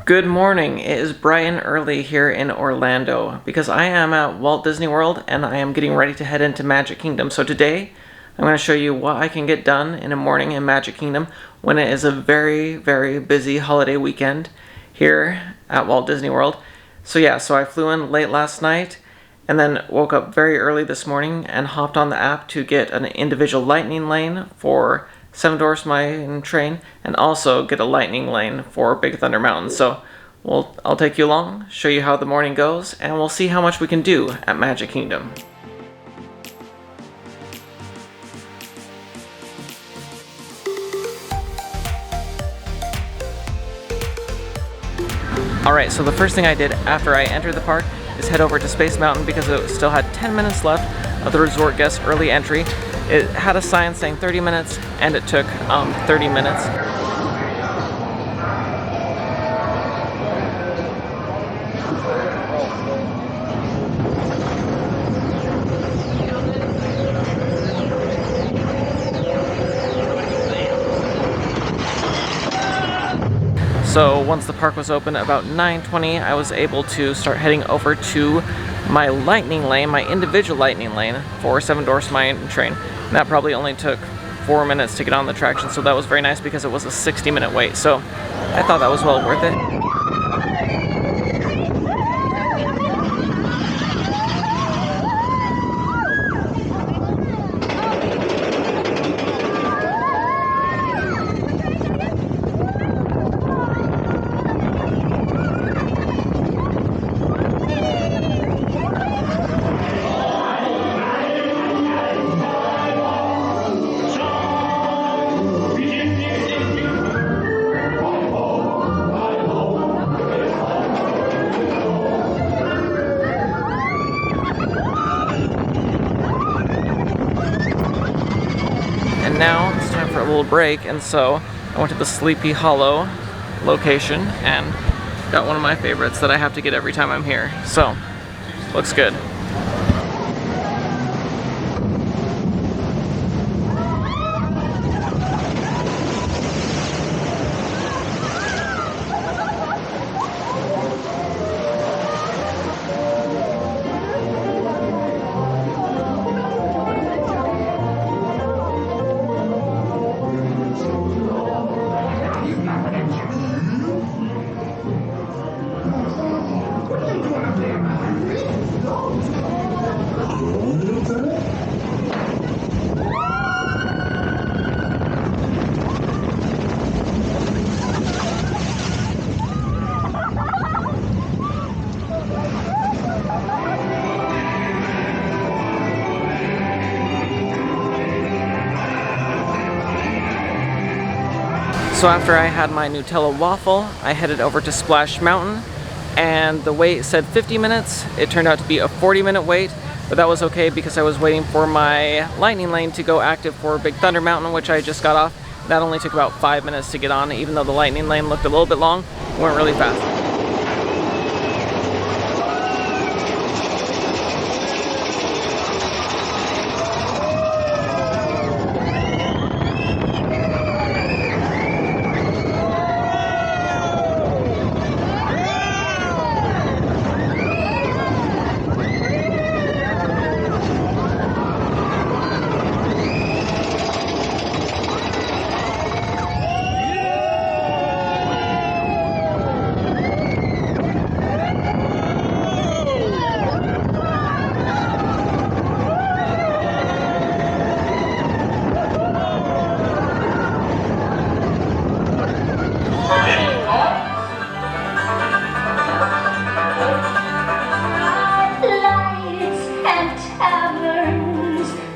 Good morning. It is bright and early here in Orlando because I am at Walt Disney World and I am getting ready to head into Magic Kingdom. So today I'm going to show you what I can get done in a morning in Magic Kingdom when it is a very, very busy holiday weekend here at Walt Disney World. So I flew in late last night and then woke up very early this morning and hopped on the app to get an individual lightning lane for Seven Dwarfs Mine Train, and also get a lightning lane for Big Thunder Mountain. So I'll take you along, show you how the morning goes, and we'll see how much we can do at Magic Kingdom. Alright, so the first thing I did after I entered the park is head over to Space Mountain because it still had 10 minutes left of the resort guest early entry. It had a sign saying 30 minutes, and it took 30 minutes. So once the park was open about 9:20, I was able to start heading over to my lightning lane, my individual lightning lane for Seven Dwarfs Mine Train. And that probably only took 4 minutes to get on the attraction, so that was very nice because it was a 60-minute wait. So I thought that was well worth it. And now it's time for a little break, and so I went to the Sleepy Hollow location and got one of my favorites that I have to get every time I'm here. So, looks good. So after I had my Nutella waffle, I headed over to Splash Mountain, and the wait said 50 minutes. It turned out to be a 40-minute wait, but that was okay because I was waiting for my lightning lane to go active for Big Thunder Mountain, which I just got off. That only took about 5 minutes to get on, even though the lightning lane looked a little bit long. It went really fast.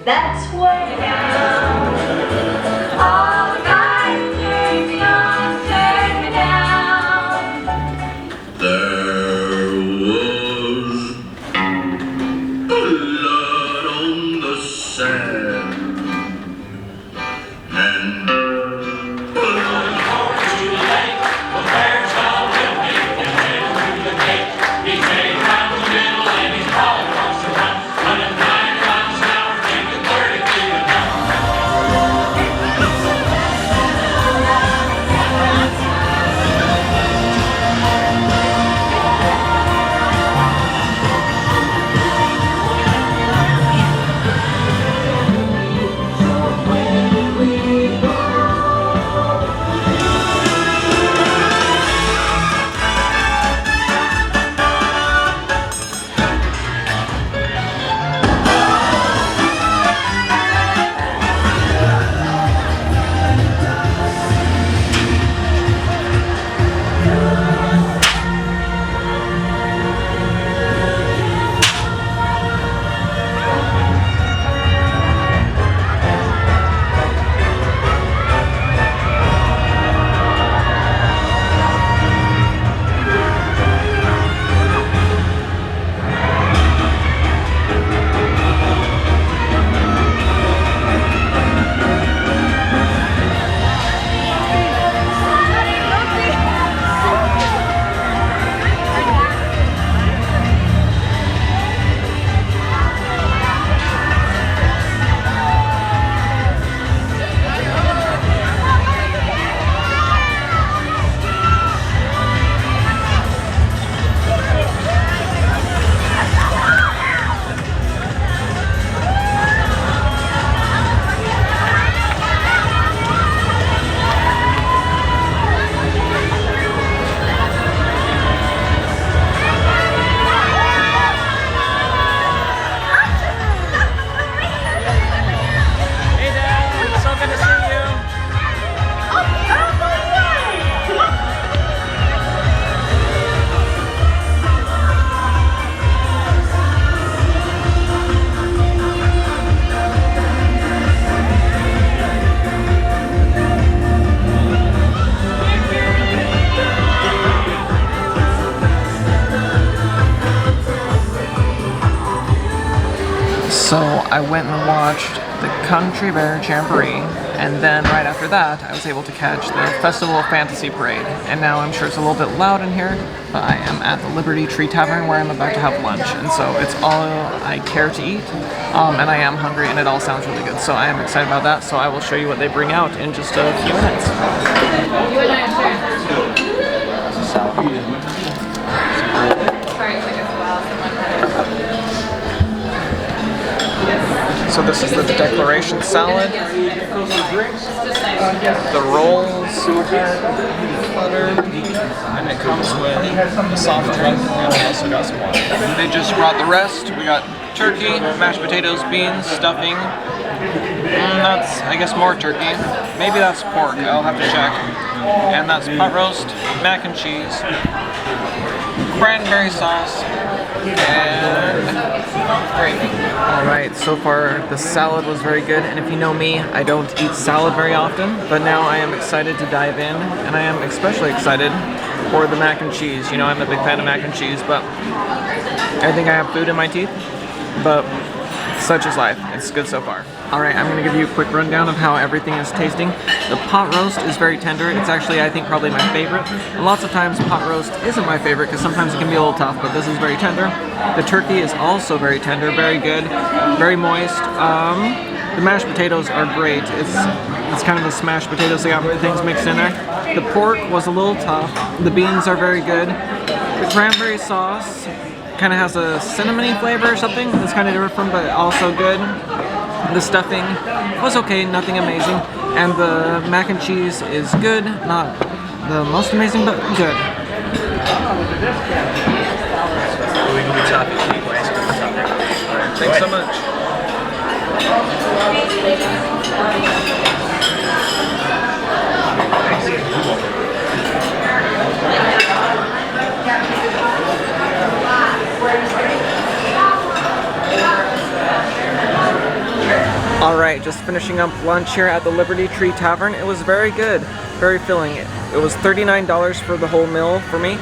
That's where all the guys turn me on, turn me down. There was blood on the sand, and blood to the lake. The bear child will make him head through the gate. He's made round the middle and he's crawling across the run, running 9 miles an hour, taking 33 So I went and watched the Country Bear Jamboree, and then right after that I was able to catch the Festival of Fantasy Parade. And now I'm sure it's a little bit loud in here, but I am at the Liberty Tree Tavern where I'm about to have lunch, and so it's all I care to eat, and I am hungry and it all sounds really good, so I am excited about that. So I will show you what they bring out in just a few minutes. So this is the declaration salad, the rolls, butter, and it comes with a soft drink, and I also got some water. They just brought the rest. We got turkey, mashed potatoes, beans, stuffing, and that's, I guess, more turkey. Maybe that's pork, I'll have to check. And that's pot roast, mac and cheese, cranberry sauce, and gravy. Alright, so far the salad was very good, and if you know me, I don't eat salad very often, but now I am excited to dive in, and I am especially excited for the mac and cheese. You know, I'm a big fan of mac and cheese, but I think I have food in my teeth, but such is life. It's good so far. Alright, I'm going to give you a quick rundown of how everything is tasting. The pot roast is very tender. It's actually, I think, probably my favorite. And lots of times pot roast isn't my favorite because sometimes it can be a little tough, but this is very tender. The turkey is also very tender, very good, very moist. The mashed potatoes are great. It's kind of a smashed potatoes. They got things mixed in there. The pork was a little tough. The beans are very good. The cranberry sauce kind of has a cinnamony flavor or something. It's kind of different from, but also good. The stuffing was okay, nothing amazing. And the mac and cheese is good, not the most amazing, but good. Thanks so much. Alright, just finishing up lunch here at the Liberty Tree Tavern. It was very good, very filling. It was $39 for the whole meal for me.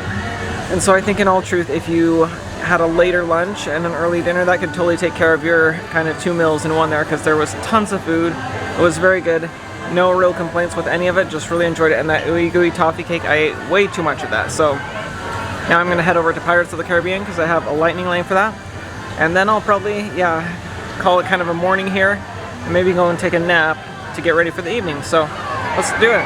And so I think in all truth, if you had a later lunch and an early dinner, that could totally take care of your kind of 2 meals in one there, because there was tons of food. It was very good. No real complaints with any of it, just really enjoyed it. And that ooey gooey toffee cake, I ate way too much of that. So now I'm going to head over to Pirates of the Caribbean because I have a lightning lane for that. And then I'll probably, call it kind of a morning here. And maybe go and take a nap to get ready for the evening. So let's do it.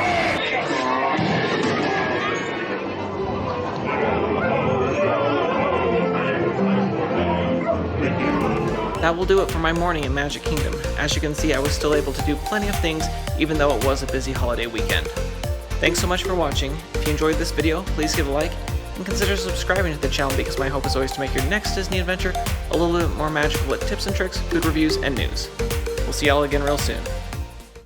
That will do it for my morning in Magic Kingdom. As you can see, I was still able to do plenty of things even though it was a busy holiday weekend. Thanks so much for watching. If you enjoyed this video, please give a like and consider subscribing to the channel, because my hope is always to make your next Disney adventure a little bit more magical with tips and tricks, food reviews, and news. We'll see y'all again real soon.